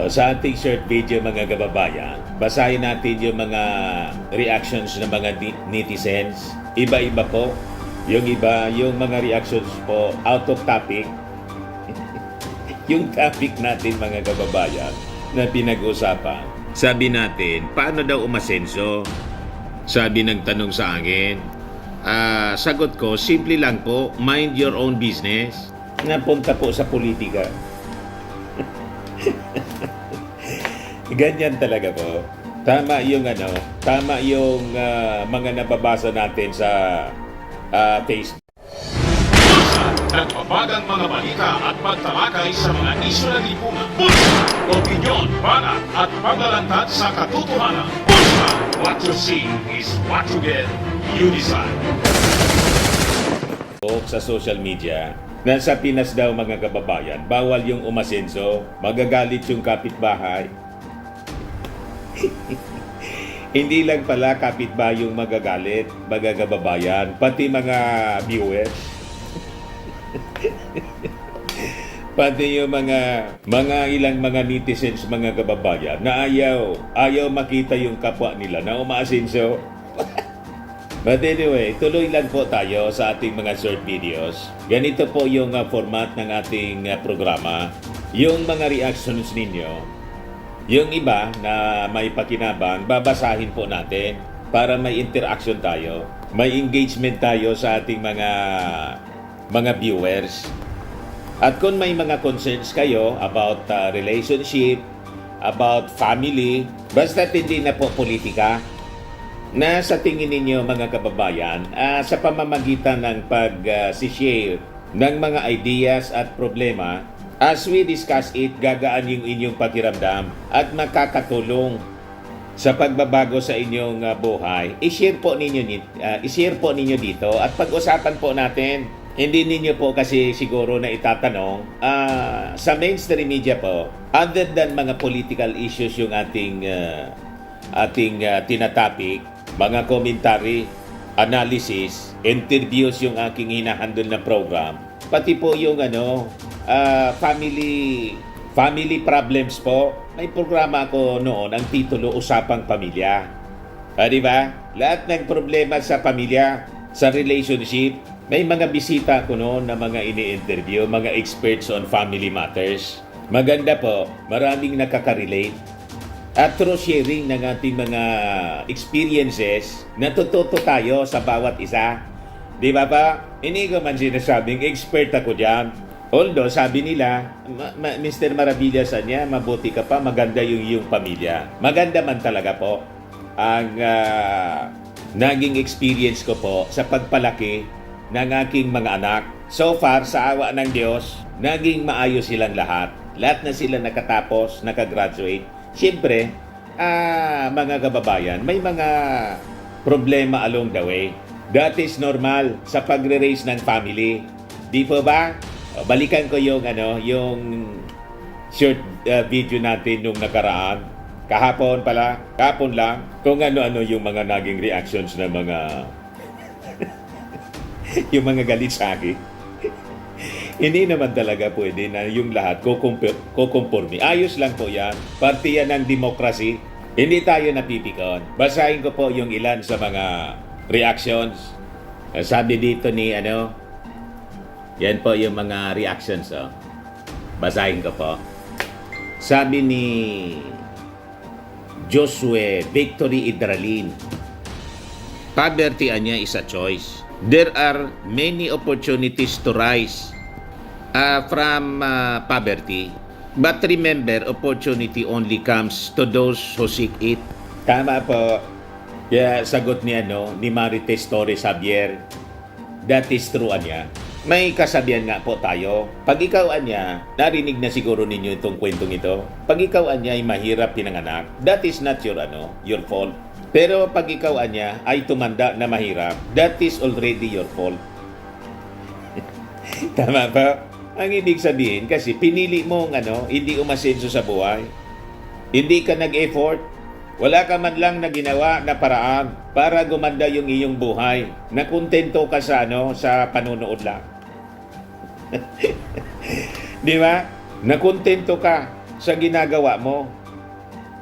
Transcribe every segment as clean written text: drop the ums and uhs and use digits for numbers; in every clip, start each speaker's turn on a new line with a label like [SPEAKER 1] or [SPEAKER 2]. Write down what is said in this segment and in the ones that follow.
[SPEAKER 1] Sa ating short video mga kababayan, basahin natin yung mga reactions ng mga netizens. Iba-iba po. Yung iba, yung mga reactions po out of topic. Yung topic natin mga kababayan na pinag-usapan. Sabi natin, paano daw umasenso? Sabi ng tanong sa akin. Sagot ko, simple lang po, mind your own business. Napunta po sa politika. Ganyan talaga po. Tama yung mga nababasa natin sa Facebook.
[SPEAKER 2] Nagbabagang mga balita at pagtalakay sa mga isyu ng lipunan. Bulsa! Opinyon, banat at paglalantad sa katotohanan. Bulsa! What you see is what you get. You decide.
[SPEAKER 1] Sa social media, nasa Pinas daw mga kababayan, bawal yung umasenso, magagalit yung kapitbahay. Hindi lang pala kapitbahay yung magagalit, mga kababayan, pati mga viewers. Pati yung mga ilang mga netizens, mga kababayan, na ayaw makita yung kapwa nila na umaasenso. But anyway, tuloy lang po tayo sa ating mga short videos. Ganito po yung format ng ating programa. Yung mga reactions ninyo, yung iba na may pakinabang, babasahin po natin para may interaction tayo. May engagement tayo sa ating mga viewers. At kung may mga concerns kayo about relationship, about family, basta hindi na po politika, na sa tingin ninyo mga kababayan, sa pamamagitan ng pag-share ng mga ideas at problema, as we discuss it, gagaan yung inyong pakiramdam at makakatulong sa pagbabago sa inyong buhay. I-share po ninyo dito at pag-usapan po natin. Hindi ninyo po kasi siguro na itatanong sa mainstream media po, other than mga political issues yung ating tinatapik, mga commentary, analysis, interviews yung aking hinahandle na program, pati po yung family problems po. May programa ako noon, ang titulo Usapang Pamilya. Di ba? Lahat ng problema sa pamilya, sa relationship, may mga bisita ko noon na mga ini-interview, mga experts on family matters. Maganda po, maraming nakaka-relate. At through sharing ng ating mga experiences, natututo tayo sa bawat isa. Di ba pa? Hindi ko man sinasabing expert ako dyan. Although, sabi nila, Mr. Maravillas niya, mabuti ka pa, maganda yung iyong pamilya. Maganda man talaga po ang naging experience ko po sa pagpalaki ng aking mga anak. So far, sa awa ng Diyos, naging maayos silang lahat. Lahat na sila nakatapos, nakagraduate. Siyempre, mga kababayan, may mga problema along the way. That is normal sa pagre-raise ng family. Di po ba? Balikan ko yung short video natin nung nakaraan. Kahapon lang, kung ano-ano yung mga naging reactions ng mga yung mga galit sa akin. Hindi naman talaga pwede na yung lahat kukumpurmi. Ayos lang po yan. Parte yan ng demokrasi. Hindi tayo napipikon. Basahin ko po yung ilan sa mga reactions. Sabi dito ni yan po yung mga reactions. Basahin ko po. Sabi ni Josue Victory Idralin, poverty anya is a choice. There are many opportunities to rise from poverty. But remember, opportunity only comes to those who seek it. Tama po. Kaya sagot ni Marites Torres Javier. That is true anya. May kasabihan nga po tayo. Pag ikaw anya, narinig na siguro ninyo itong kwentong ito. Pag ikaw anya ay mahirap pinanganak, that is not your fault. Pero pag ikaw anya ay tumanda na mahirap, that is already your fault. Tama ba? Ang ibig sabihin kasi pinili mong hindi umasenso sa buhay. Hindi ka nag-effort. Wala ka man lang na ginawa na paraan para gumanda yung iyong buhay. Nakontento ka sa panunood lang. Di ba? Nakontento ka sa ginagawa mo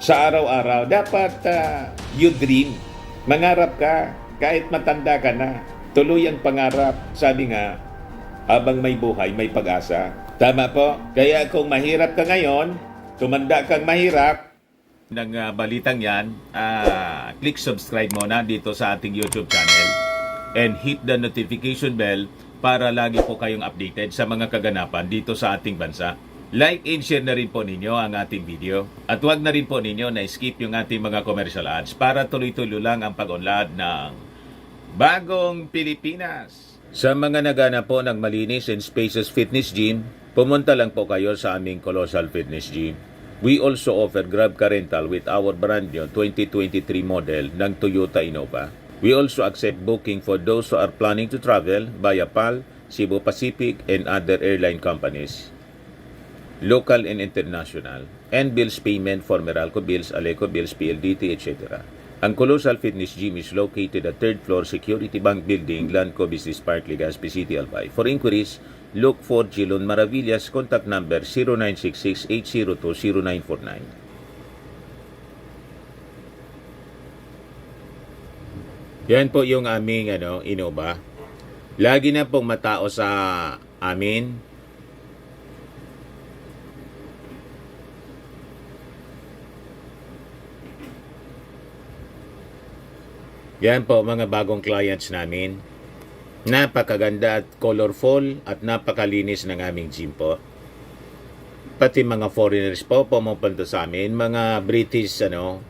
[SPEAKER 1] sa araw-araw. Dapat you dream. Mangarap ka kahit matanda ka na. Tuloy ang pangarap. Sabi nga, habang may buhay, may pag-asa. Tama po. Kaya kung mahirap ka ngayon, tumanda kang mahirap, ng balitang yan, click subscribe muna dito sa ating YouTube channel and hit the notification bell para lagi po kayong updated sa mga kaganapan dito sa ating bansa. Like and share na rin po ninyo ang ating video. At huwag na rin po ninyo na skip yung ating mga commercial ads para tuloy-tuloy lang ang pag-unlad ng Bagong Pilipinas. Sa mga nagana po ng malinis and spacious fitness gym, pumunta lang po kayo sa aming Colossal Fitness Gym. We also offer Grab Car Rental with our brand new 2023 model ng Toyota Innova. We also accept booking for those who are planning to travel via PAL, Cebu Pacific, and other airline companies, local and international, and bills payment for Meralco Bills, Aleco Bills, PLDT, etc. Ang Colossal Fitness Gym is located at 3rd floor Security Bank Building, Lanco Business Park, Legazpi City, Albay. For inquiries, look for Gilon Maravillas, contact number 0966-802-0949. Yan po yung aming Innova. Lagi na pong matao sa amin. Yan po mga bagong clients namin. Napakaganda at colorful at napakalinis ng aming gym po. Pati mga foreigners po pumupunta sa amin, mga British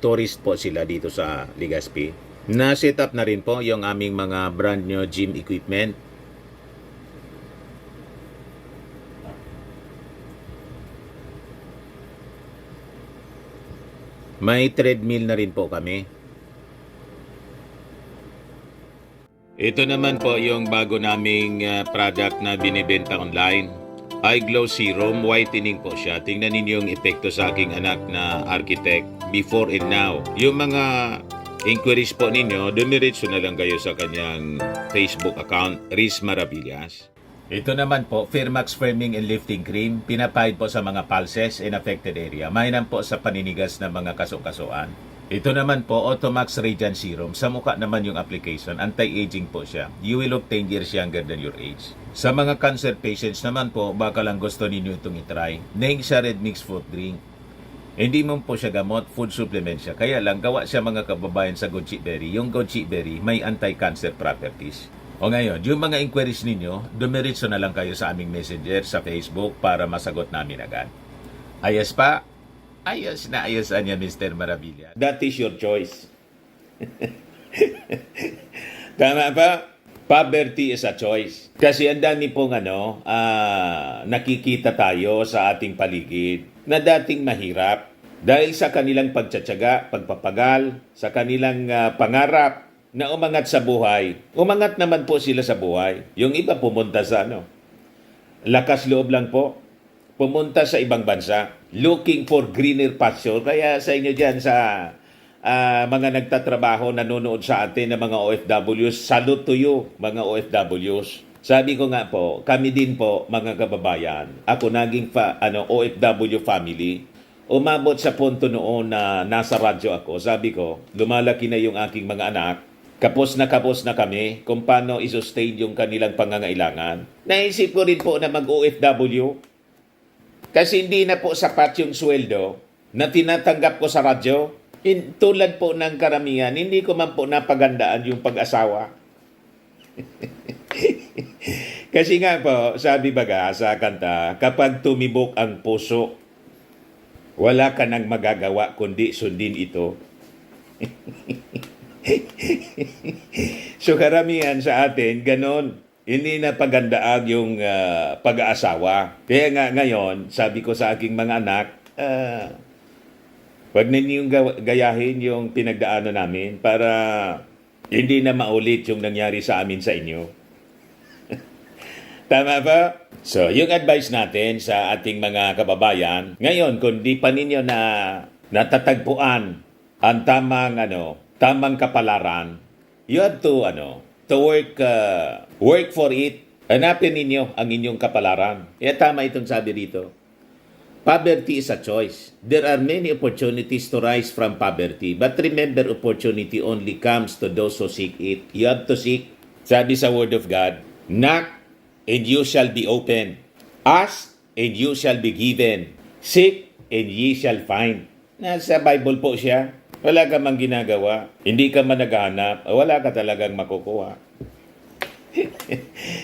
[SPEAKER 1] tourist po sila dito sa Legazpi. Na-set up na rin po yung aming mga brand new gym equipment. May treadmill na rin po kami. Ito naman po yung bago naming product na binibenta online. Eye Glow Serum, whitening po siya. Tingnan ninyo yung epekto sa aking anak na architect before and now. Yung mga inquiries po ninyo, dumiretso na lang kayo sa kanyang Facebook account, Riz Maravillas. Ito naman po, Firmax Firming and Lifting Cream. Pinapahid po sa mga pulses in affected area. Mainam po sa paninigas ng mga kasukasuan. Ito naman po, Automax Radiant Serum. Sa mukha naman yung application, anti-aging po siya. You will look 10 years younger than your age. Sa mga cancer patients naman po, baka lang gusto ninyo itong itry. Neng siya red mixed fruit drink. Hindi mo po siya gamot, food supplement siya. Kaya lang, gawa siya mga kababayan sa goji berry. Yung goji berry, may anti-cancer properties. O ngayon, yung mga inquiries ninyo, dumiretso na lang kayo sa aming messenger sa Facebook para masagot namin agad. Ayos pa? Ayos na ayos niya, Mr. Maravilla. That is your choice. Tama ba? Poverty is a choice. Kasi ang dami pong nakikita tayo sa ating paligid na dating mahirap dahil sa kanilang pagtsatsaga, pagpapagal, sa kanilang pangarap na umangat sa buhay. Umangat naman po sila sa buhay. Yung iba pumunta sa lakas loob lang po. Pumunta sa ibang bansa, looking for greener pasture. Kaya sa inyo dyan sa mga nagtatrabaho, nanonood sa atin ng mga OFWs, salute to you, mga OFWs. Sabi ko nga po, kami din po, mga kababayan, ako naging OFW family, umabot sa punto noon na nasa radyo ako. Sabi ko, lumalaki na yung aking mga anak, kapos na kami kung paano i-sustain yung kanilang pangangailangan. Naisip ko rin po na mag-OFW. Kasi hindi na po sapat yung sweldo na tinatanggap ko sa radyo. Tulad po ng karamihan, hindi ko man po napagandaan yung pag-asawa. Kasi nga po, sabi baga sa kanta, kapag tumibok ang puso, wala ka nang magagawa kundi sundin ito. So karamihan sa atin, ganon. Hindi na pagandaan yung pag-aasawa. Kaya nga ngayon, sabi ko sa aking mga anak, wag na niyong gayahin yung pinagdaanan namin para hindi na maulit yung nangyari sa amin sa inyo. Tama ba? So, yung advice natin sa ating mga kababayan, ngayon, kung di pa ninyo na natatagpuan ang tamang kapalaran, you have to work for it. Hanapin ninyo ang inyong kapalaran. Kaya tama itong sabi dito. Poverty is a choice. There are many opportunities to rise from poverty. But remember, opportunity only comes to those who seek it. You have to seek. Sabi sa Word of God, knock and you shall be open. Ask and you shall be given. Seek and ye shall find. Nasa Bible po siya. Wala ka mang ginagawa. Hindi ka man naghahanap. Wala ka talagang makukuha.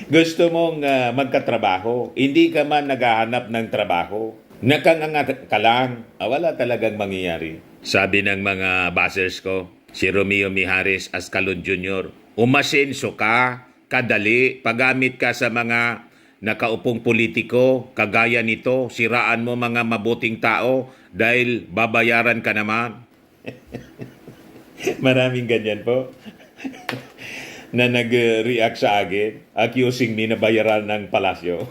[SPEAKER 1] Gusto mong magkatrabaho. Hindi ka man naghahanap ng trabaho. Nakangangat ka lang. Wala talagang mangyayari. Sabi ng mga bashers ko, si Romeo Mijares Ascalon Jr., umasenso ka, kadali, paggamit ka sa mga nakaupong politiko, kagaya nito, siraan mo mga mabuting tao dahil babayaran ka naman. Maraming ganyan po na nag-react sa akin, accusing me na bayaran ng palasyo.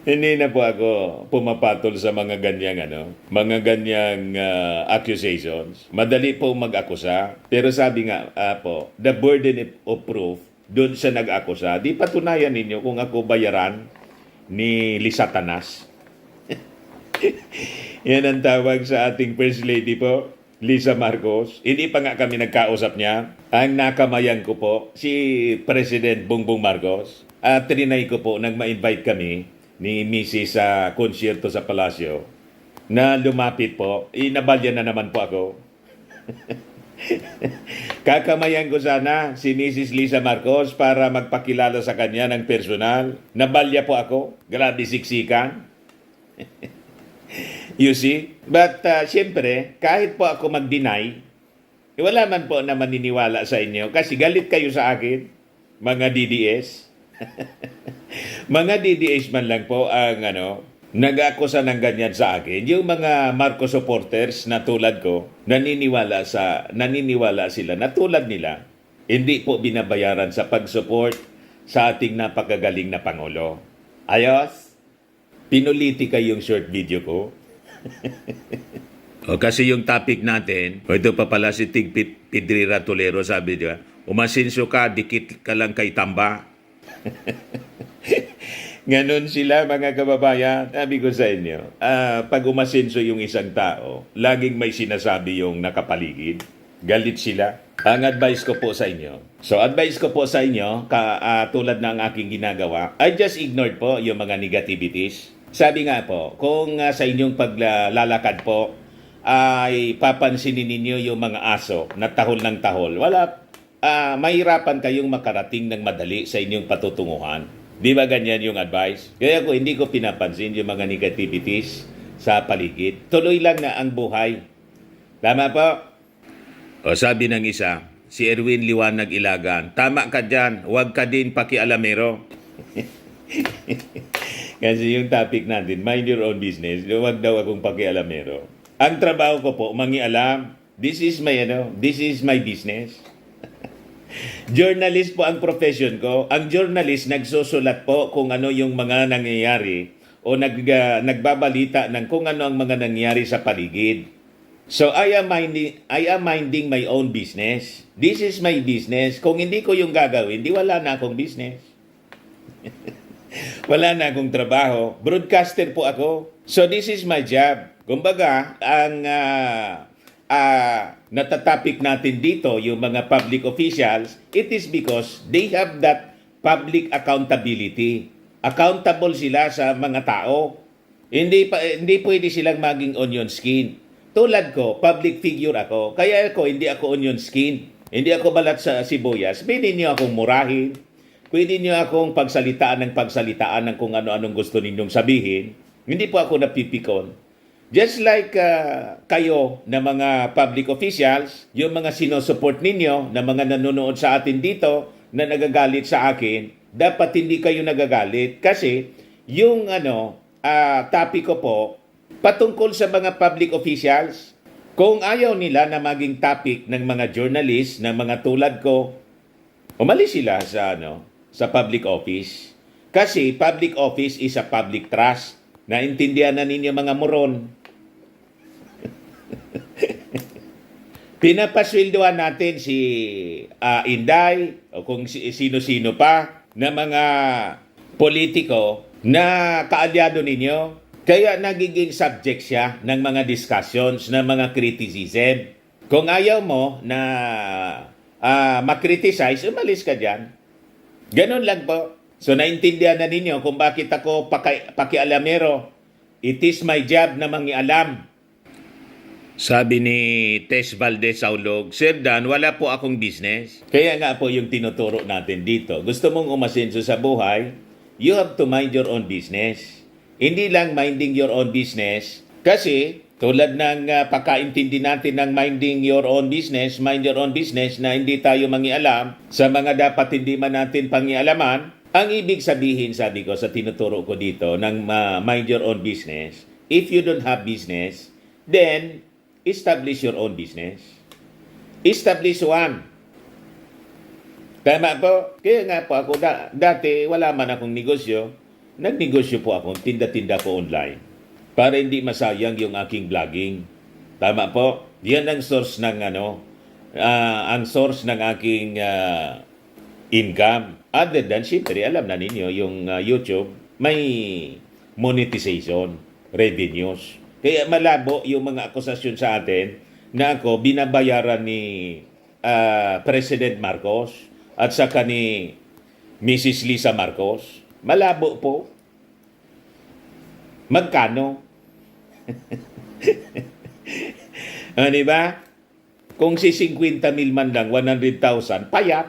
[SPEAKER 1] Hindi na po ako pumapatol sa mga ganyang accusations. Madali po mag-akusa. Pero sabi nga po, the burden of proof, doon sa nag-akusa, di patunayan ninyo kung ako bayaran ni Lisatanas. Yan ang tawag sa ating First Lady po, Lisa Marcos. Hindi pa nga kami nagkausap niya. Ang nakamayan ko po, si President Bongbong Marcos. At trinay ko po nang ma-invite kami ni Mrs. sa konsyerto sa Palasyo na lumapit po. Inabalya na naman po ako. Kakamayan ko sana si Mrs. Lisa Marcos para magpakilala sa kanya ng personal. Nabalya po ako. Grabe siksikan. You see? But siyempre, kahit po ako mag-deny, wala man po na maniniwala sa inyo kasi galit kayo sa akin, mga DDS. Mga DDS man lang po ang nag-akusa ng ganyan sa akin. Yung mga Marcos supporters na tulad ko, naniniwala sila na tulad nila, hindi po binabayaran sa pag-support sa ating napakagaling na Pangulo. Ayos? Pinulitika yung short video ko. Kasi yung topic natin, ito pa pala si Tig Pedrera Tolero, sabi diba, umasinso ka, dikit ka lang kay Tamba. Ganon sila mga kababayan. Sabi ko sa inyo, pag umasenso yung isang tao, laging may sinasabi yung nakapaligid. Galit sila. Ang advice ko po sa inyo. Tulad ng aking ginagawa, I just ignored po yung mga negativities. Sabi nga po, kung sa inyong paglalakad po, ay papansinin ninyo yung mga aso na tahol ng tahol. Mahirapan kayong makarating ng madali sa inyong patutunguhan. Di ba ganyan yung advice? Kaya hindi ko pinapansin yung mga negativities sa paligid. Tuloy lang na ang buhay. Tama po? O sabi ng isa, si Erwin Liwanag Ilagan, tama ka dyan, huwag ka din pakialamero. Kasi yung topic natin, mind your own business, huwag daw akong pakialamero. Ang trabaho ko po, mangialam. This is my business. Journalist po ang profession ko. Ang journalist nagsusulat po kung ano yung mga nangyayari o nagbabalita ng kung ano ang mga nangyayari sa paligid. So I am minding my own business. This is my business. Kung hindi ko yung gagawin, wala na akong business. Wala na akong trabaho. Broadcaster po ako. So this is my job. Kumbaga, ang natatopic natin dito, yung mga public officials, it is because they have that public accountability. Accountable sila sa mga tao. Hindi pwede silang maging onion skin. Tulad ko, public figure ako. Kaya hindi ako onion skin. Hindi ako balat sa sibuyas. Pwede niyo akong murahin. Pwede niyo akong pagsalitaan ng kung ano-anong gusto ninyong sabihin. Hindi po ako napipikon. Just like kayo na mga public officials, yung mga sinusupport ninyo, na mga nanonood sa atin dito, na nagagalit sa akin, dapat hindi kayo nagagalit. Kasi yung topic ko po, patungkol sa mga public officials, kung ayaw nila na maging topic ng mga journalist, na mga tulad ko, umalis sila sa public office. Kasi public office is a public trust. Naintindihan na ninyo mga moron. Pinapasweldohan natin si Inday o kung sino-sino pa na mga politiko na kaalyado ninyo. Kaya nagiging subject siya ng mga discussions, ng mga criticism. Kung ayaw mo na makriticize, umalis ka dyan. Ganun lang po. So naintindihan na ninyo kung bakit ako pakialamero. It is my job na mangialam. Sabi ni Tess Valdez Saulog, Sir Dan, wala po akong business. Kaya nga po yung tinuturo natin dito. Gusto mong umasenso sa buhay, you have to mind your own business. Hindi lang minding your own business. Kasi tulad ng pagkaintindi natin ng minding your own business, mind your own business na hindi tayo mangialam sa mga dapat hindi man natin pangialaman, ang ibig sabihin, sabi ko, sa tinuturo ko dito ng mind your own business, if you don't have business, then establish your own business. Establish one. Tama po? Kaya nga po ako, dati wala man akong negosyo, nagnegosyo po ako, tinda-tinda ko online para hindi masayang yung aking vlogging. Tama po? Yan ang source ng ang source ng aking income. Other than, syempre, alam na ninyo, yung YouTube, may monetization, revenues. Kaya malabo yung mga akusasyon sa atin na ako binabayaran ni President Marcos at saka ni Mrs. Lisa Marcos. Malabo po. Magkano? Di ba? Kung si 50 mil man lang, 100,000, payat.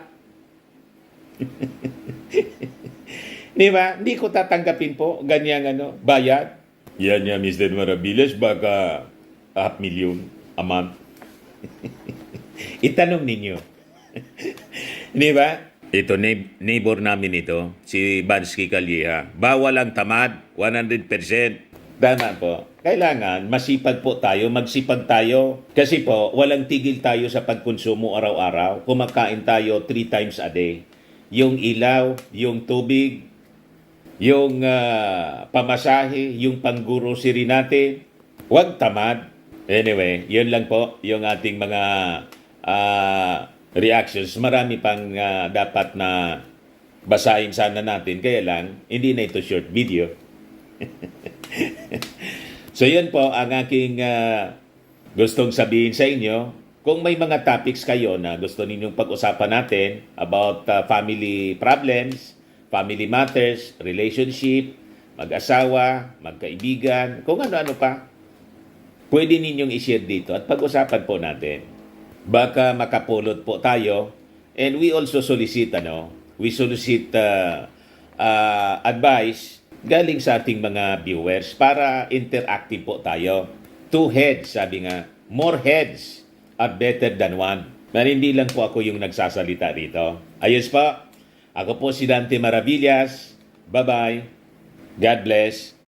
[SPEAKER 1] Di ba? Hindi ko tatanggapin po ganyang bayad. Yan niya, Mr. Maravillas, baka 500,000 a month. Itanong ninyo. Di ba? Ito, neighbor namin ito, si Bansky Calleja. Bawal ang tamad, 100%. Tama po. Kailangan masipag po tayo, magsipag tayo. Kasi po, walang tigil tayo sa pagkonsumo araw-araw. Kumakain tayo 3 times a day. Yung ilaw, yung tubig, yung pamasahe, yung panggrocery natin. Huwag tamad. Anyway, yun lang po yung ating mga reactions. Marami pang dapat na basahin sana natin. Kaya lang, hindi na ito short video. So yun po ang aking gustong sabihin sa inyo. Kung may mga topics kayo na gusto ninyong pag-usapan natin about family problems, family matters, relationship, mag-asawa, magkaibigan, kung ano-ano pa, pwede ninyong i-share dito at pag-usapan po natin. Baka makapulot po tayo. And we also solicit, advice galing sa ating mga viewers para interactive po tayo. 2 heads, sabi nga, more heads are better than one. Pero hindi lang po ako yung nagsasalita rito. Ayos po. Ako po si Dante Maravillas. Bye-bye. God bless.